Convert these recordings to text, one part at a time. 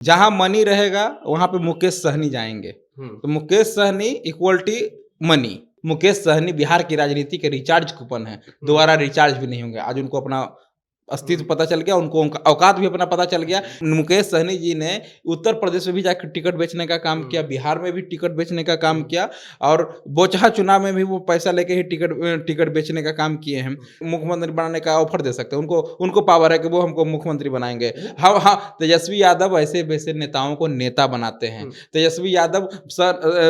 जहां मनी रहेगा वहां पे मुकेश सहनी जाएंगे। तो मुकेश सहनी इक्वलिटी मनी। मुकेश सहनी बिहार की राजनीति के रिचार्ज कूपन है, दोबारा रिचार्ज भी नहीं होंगे। आज उनको अपना अस्तित्व पता चल गया, उनको उनका औकात भी अपना पता चल गया। मुकेश सहनी जी ने उत्तर प्रदेश में भी जाकर टिकट बेचने का काम किया, बिहार में भी टिकट बेचने का काम किया, और बोचहा चुनाव में भी वो पैसा लेके ही टिकट बेचने का काम किए हैं। मुख्यमंत्री बनाने का ऑफर दे सकते हैं, उनको पावर है कि वो हमको मुख्यमंत्री बनाएंगे। हाँ, तेजस्वी यादव ऐसे वैसे नेताओं को नेता बनाते हैं। तेजस्वी यादव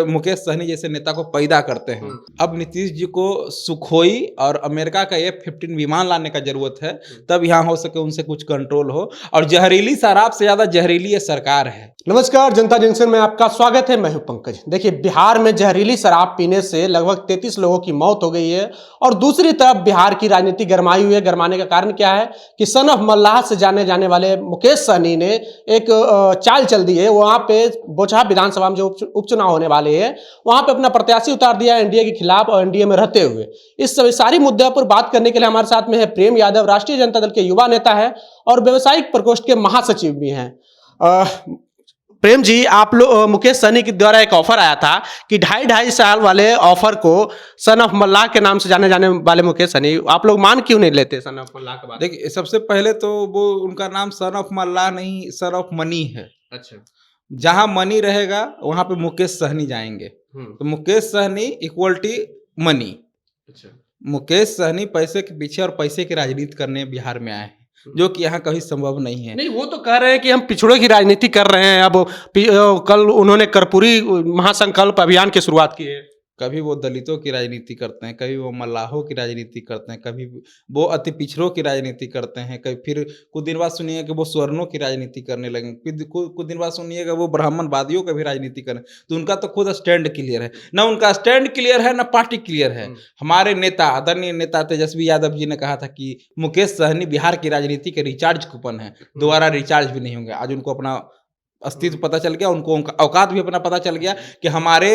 मुकेश सहनी जैसे नेता को पैदा करते हैं। अब नीतीश जी को सुखोई और अमेरिका का F-15 विमान लाने का जरूरत है, तब यहाँ हो सके उनसे कुछ कंट्रोल हो। और जहरीली शराब से ज्यादा जहरीली ये सरकार है। नमस्कार, जनता जंक्शन में आपका स्वागत है। मैं हूं पंकज। देखिए, बिहार में जहरीली शराब पीने से लगभग 33 लोगों की मौत हो गई है, और दूसरी तरफ बिहार की राजनीति गरमाई हुई है। गरमाने का कारण क्या है कि सन ऑफ मल्लाह से जाने जाने वाले मुकेश सहनी ने एक चाल चल दी है। वहां पे बोचहा विधानसभा में जो उपचुनाव होने वाले हैं, वहां पे अपना प्रत्याशी उतार दिया एनडीए के खिलाफ, और एनडीए में रहते हुए इस सारी मुद्दों पर बात करने के लिए हमारे साथ में है प्रेम यादव, राष्ट्रीय जनता दल के युवा नेता है और व्यवसायिक प्रकोष्ठ के महासचिव भी हैं। प्रेम जी, आप लोग मुकेश सहनी के द्वारा एक ऑफर आया था कि 2.5 साल वाले ऑफर को सन ऑफ मल्लाह के नाम से जाने जाने वाले मुकेश सहनी, आप लोग मान क्यों नहीं लेते सन ऑफ मल्लाह के बाद? देखिए, सबसे पहले तो वो उनका नाम सन ऑफ मल्लाह नहीं, सन ऑफ मनी है। अच्छा। जहां मनी रहेगा वहां पे मुकेश सहनी जाएंगे। तो मुकेश सहनी इक्वलिटी मनी। अच्छा। मुकेश सहनी पैसे के पीछे और पैसे की राजनीति करने बिहार में आए हैं, जो कि यहाँ कभी संभव नहीं है। नहीं, वो तो कह रहे हैं कि हम पिछड़ों की राजनीति कर रहे हैं। अब कल उन्होंने कर्पूरी महासंकल्प अभियान की शुरुआत की है। कभी वो दलितों की राजनीति करते हैं, कभी वो मल्लाहों की राजनीति करते हैं, कभी वो अति पिछड़ों की राजनीति करते हैं, कभी फिर कुछ दिन बाद सुनिए कि वो स्वर्णों की राजनीति करने लगे, फिर कुछ दिन बाद सुनिएगा वो ब्राह्मणवादियों का भी राजनीति करें। तो उनका तो खुद स्टैंड क्लियर है, ना उनका स्टैंड क्लियर है, ना पार्टी क्लियर है। हमारे नेता, आदरणीय नेता तेजस्वी यादव जी ने कहा था कि मुकेश सहनी बिहार की राजनीति के रिचार्ज कूपन है, दोबारा रिचार्ज भी नहीं होंगे। आज उनको अपना अस्तित्व पता चल गया, उनको उनका औकात भी अपना पता चल गया कि हमारे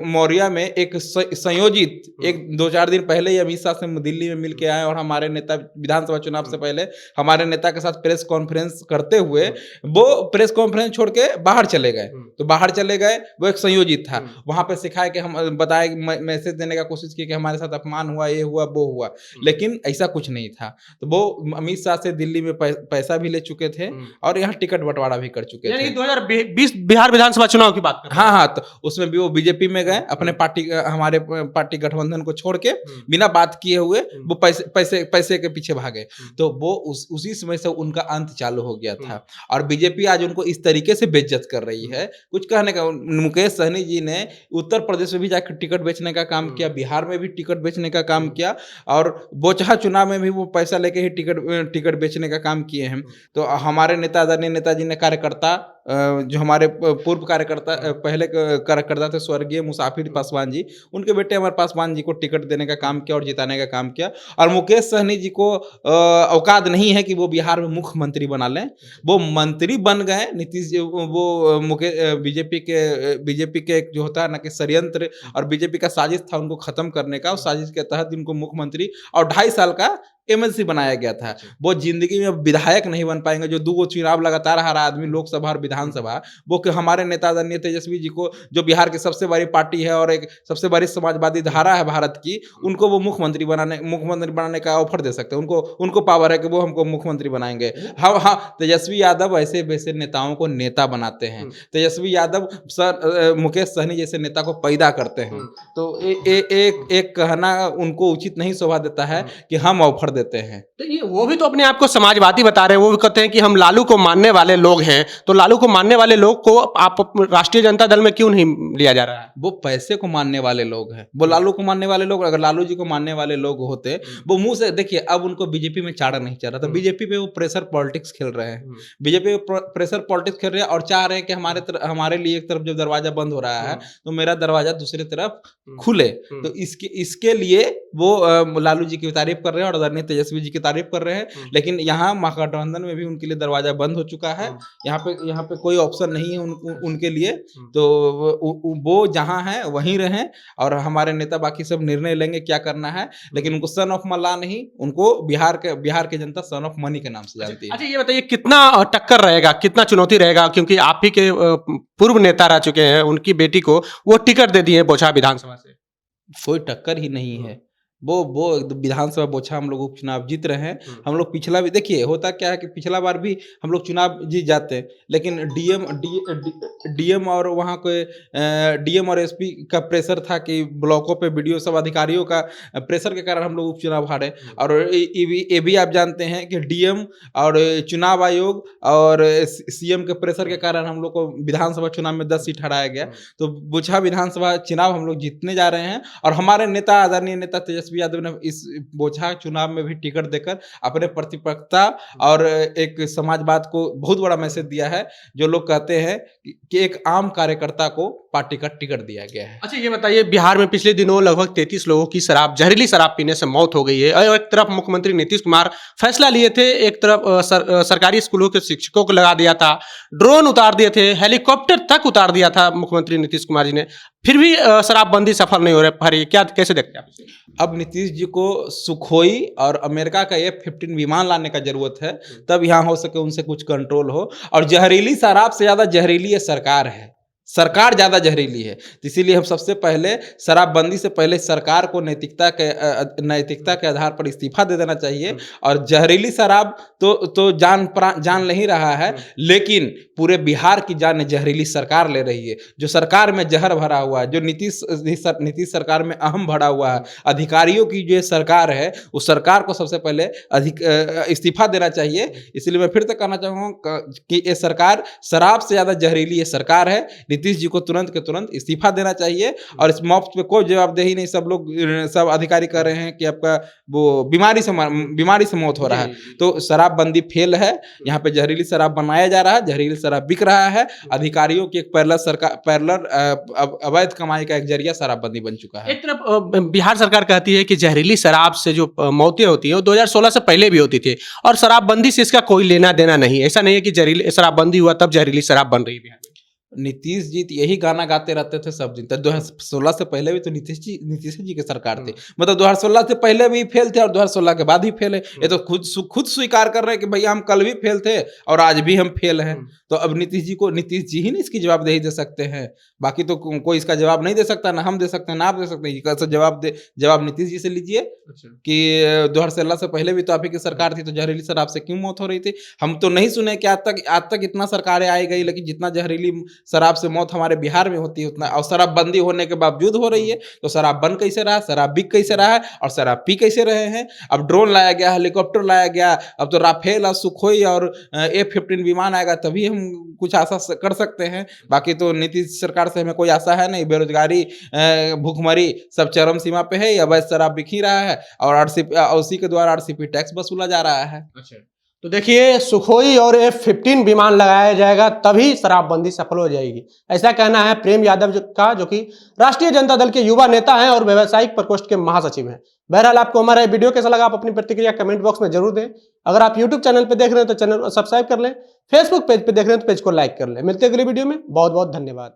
मौर्या में एक संयोजित, एक 2-4 दिन पहले ही अमित शाह से दिल्ली में मिल के आए, और हमारे नेता विधानसभा चुनाव से पहले हमारे नेता के साथ प्रेस कॉन्फ्रेंस करते हुए वो प्रेस कॉन्फ्रेंस छोड़ के बाहर चले गए। तो बाहर चले गए, वो एक संयोजित था। वहां पे सिखाया कि हम बताए, मैसेज देने का कोशिश की कि हमारे साथ अपमान हुआ, ये हुआ, वो हुआ, लेकिन ऐसा कुछ नहीं था। तो वो अमित शाह से दिल्ली में पैसा भी ले चुके थे और यहाँ टिकट बंटवारा भी कर चुके थे। 2020 बिहार विधानसभा चुनाव की बात कर रहे हैं। हाँ, तो उसमें भी वो बीजेपी में गए, अपने पार्टी, हमारे पार्टी गठबंधन को छोड़ के बिना बात किए हुए वो पैसे के पीछे भागे। तो वो उसी समय से उनका अंत चालू हो गया था, और बीजेपी आज उनको इस तरीके से बेइज्जत कर रही है। कुछ कहने का, मुकेश सहनी जी ने उत्तर प्रदेश में भी जाकर टिकट बेचने का काम किया, बिहार में भी टिकट बेचने का काम किया, और बोचहा चुनाव में भी वो पैसा लेके ही टिकट बेचने का काम किए हैं। तो हमारे नेता, आदरणीय नेताजी ने कार्यकर्ता, जो हमारे पूर्व कार्यकर्ता, पहले कार्यकर्ता थे स्वर्गीय मुसाफिर पासवान जी, उनके बेटे अमर पासवान जी को टिकट देने का काम किया और जिताने का काम किया। और मुकेश सहनी जी को औकात नहीं है कि वो बिहार में मुख्यमंत्री बना लें। वो मंत्री बन गए। नीतीश जी, वो बीजेपी के जो होता है ना कि षड्यंत्र और बीजेपी का साजिश था उनको खत्म करने का, उस साजिश के तहत इनको मुख्यमंत्री और 2.5 साल का एमएलसी बनाया गया था। वो जिंदगी में विधायक नहीं बन पाएंगे। जो 2 चुनाव लगातार हारा आदमी, लोकसभा और विधानसभा, वो कि हमारे नेता आदरणीय तेजस्वी जी को, जो बिहार की सबसे बड़ी पार्टी है और एक सबसे बड़ी समाजवादी धारा है भारत की, उनको वो मुख्यमंत्री बनाने का ऑफर दे सकते हैं। उनको पावर है कि वो हमको मुख्यमंत्री बनाएंगे। हाँ, तेजस्वी यादव ऐसे वैसे नेताओं को नेता बनाते हैं। तेजस्वी यादव मुकेश सहनी जैसे नेता को पैदा करते हैं। तो एक कहना उनको उचित नहीं शोभा देता है कि हम ऑफर देते हैं। तो ये वो भी तो अपने आप को समाजवादी बता रहे हैं। वो भी कहते हैं कि हम लालू को मानने वाले लोग हैं। तो लालू को मानने वाले लोग को आप राष्ट्रीय जनता दल में क्यों नहीं लिया जा रहा है? वो पैसे को मानने वाले लोग हैं, वो लालू को मानने वाले लोग। अगर लालू जी को मानने वाले लोग होते, वो मुंह से, देखिए, अब उनको बीजेपी में चारा नहीं चल रहा था। बीजेपी पे वो प्रेशर पॉलिटिक्स खेल रहे हैं। बीजेपी प्रेशर पॉलिटिक्स खेल रहे हैं और चाह रहे हैं कि हमारे लिए एक तरफ जब दरवाजा बंद हो रहा है तो मेरा दरवाजा दूसरी तरफ खुले। तो इसके लिए वो लालू जी की तारीफ कर रहे हैं और आदरणीय तेजस्वी जी की तारीफ कर रहे हैं। लेकिन यहाँ महागठबंधन में भी उनके लिए दरवाजा बंद हो चुका है। यहाँ पे कोई ऑप्शन नहीं है उनके लिए। तो वो जहाँ है वहीं रहें और हमारे नेता बाकी सब निर्णय लेंगे क्या करना है, लेकिन उनको सन ऑफ मल्ला नहीं, उनको बिहार के जनता सन ऑफ मनी के नाम से जानती है। अच्छा, ये बताइए कितना टक्कर रहेगा, कितना चुनौती रहेगा, क्योंकि आप ही के पूर्व नेता रह चुके हैं, उनकी बेटी को वो टिकट दे दिए बोछा विधानसभा से। कोई टक्कर ही नहीं है। वो विधानसभा बोछा हम लोग उपचुनाव जीत रहे हैं। हम लोग पिछला भी देखिए, होता क्या है कि पिछला बार भी हम लोग चुनाव जीत जाते हैं, लेकिन डीएम और वहाँ के डीएम और एसपी का प्रेशर था कि ब्लॉकों पे वीडियो सब अधिकारियों का प्रेशर के कारण हम लोग उपचुनाव हारे। और ये भी आप जानते हैं कि डीएम और चुनाव आयोग और सीएम के प्रेशर के कारण हम लोग को विधानसभा चुनाव में 10 सीट हराया गया। तो बोछा विधानसभा चुनाव हम लोग जीतने जा रहे हैं और हमारे नेता, आदरणीय नेता तेजस्वी यादव ने इस बोछा चुनाव में भी टिकट देकर अपने प्रतिपक्षता और एक समाजवाद को बहुत बड़ा मैसेज दिया है। जो लोग कहते हैं कि एक आम कार्यकर्ता को पार्टी का टिकट दिया गया है। अच्छा, ये बताइए बिहार में पिछले दिनों लगभग 33 लोगों की जहरीली शराब पीने से मौत हो गई है और एक तरफ मुख्यमंत्री नीतीश कुमार फैसला लिए थे, एक तरफ सरकारी स्कूलों के शिक्षकों को लगा दिया था, ड्रोन उतार दिए थे, हेलीकॉप्टर तक उतार दिया था मुख्यमंत्री नीतीश कुमार जी ने, फिर भी शराबबंदी सफल नहीं हो रही। क्या कैसे देखते हैं आप? अब नीतीश जी को सुखोई और अमेरिका का F-15 विमान लाने का जरूरत है, तब यहाँ हो सके उनसे कुछ कंट्रोल हो। और जहरीली शराब से ज्यादा जहरीली ये सरकार है, सरकार ज्यादा जहरीली है। तो इसीलिए हम सबसे पहले शराबबंदी से पहले सरकार को नैतिकता के आधार पर इस्तीफा दे देना चाहिए। और जहरीली शराब तो जान नहीं रहा है, लेकिन पूरे बिहार की जान जहरीली सरकार ले रही है। जो सरकार में जहर भरा हुआ है, जो नीतीश सरकार में अहम भरा हुआ है, अधिकारियों की जो सरकार है, उस सरकार को सबसे पहले इस्तीफा देना चाहिए। इसलिए मैं फिर से कहना चाहूँगा कि ये सरकार शराब से ज्यादा जहरीली ये सरकार है। नीतीश जी को तुरंत के तुरंत इस्तीफा देना चाहिए। और इस मौत पे कोई जवाबदेही नहीं, सब अधिकारी कह रहे हैं कि आपका वो बीमारी से मौत हो रहा है। तो शराबबंदी फेल है, यहाँ पे जहरीली शराब बनाया जा रहा है, जहरीली शराब बिक रहा है। अधिकारियों की एक पैरेलल अवैध कमाई का एक जरिया शराबबंदी बन चुका है। एक तरफ बिहार सरकार कहती है कि जहरीली शराब से जो मौतें होती हैं वो 2016 से पहले भी होती थी और शराबबंदी से इसका कोई लेना देना नहीं। ऐसा नहीं है कि जहरीली शराबबंदी हुआ तब जहरीली शराब बन रही है बिहार में। नीतीश जी यही गाना गाते रहते थे सब दिन। 2016 से पहले भी तो नीतीश जी के सरकार थे, मतलब 2016 से पहले भी फेल थे और 2016 के बाद ही फेल है। ये तो खुद स्वीकार कर रहे हैं कि भैया हम कल भी फेल थे और आज भी हम फेल हैं। तो अब नीतीश जी ही नहीं इसकी जवाबदेही दे सकते हैं, बाकी तो कोई इसका जवाब नहीं दे सकता, ना हम दे सकते हैं ना आप दे सकते हैं। कैसे जवाब नीतीश जी से लीजिए कि 2016 से पहले भी तो आप ही की सरकार थी, तो जहरीली शराब से क्यों मौत हो रही थी? हम तो नहीं सुने कि आज तक इतना सरकारें आई गई, लेकिन जितना जहरीली शराब से मौत हमारे बिहार में होती है उतना, और शराबबंदी होने के बावजूद हो रही है। तो शराब बंद कैसे रहा, शराब बिक कैसे रहा है और शराब पी कैसे रहे हैं? अब ड्रोन लाया गया, हेलीकॉप्टर लाया गया, अब तो राफेल और सुखोई और F-15 विमान आएगा तभी हम कुछ आशा कर सकते हैं। बाकी तो नीतीश सरकार से हमें कोई आशा है नहीं। बेरोजगारी, भूखमरी सब चरम सीमा पे है, अवैध शराब बिक ही रहा है और उसी के द्वारा RCP टैक्स वसूला जा रहा है। अच्छा, तो देखिए सुखोई और F-15 विमान लगाया जाएगा तभी शराबबंदी सफल हो जाएगी, ऐसा कहना है प्रेम यादव का, जो कि राष्ट्रीय जनता दल के युवा नेता हैं और व्यावसायिक प्रकोष्ठ के महासचिव हैं। बहरहाल आपको हमारा ये वीडियो कैसा लगा, आप अपनी प्रतिक्रिया कमेंट बॉक्स में जरूर दें। अगर आप यूट्यूब चैनल पर देख रहे हैं तो चैनल को सब्सक्राइब कर लें, फेसबुक पेज पे देख रहे हैं तो पेज को लाइक कर लें। मिलते हैं अगली वीडियो में, बहुत बहुत धन्यवाद।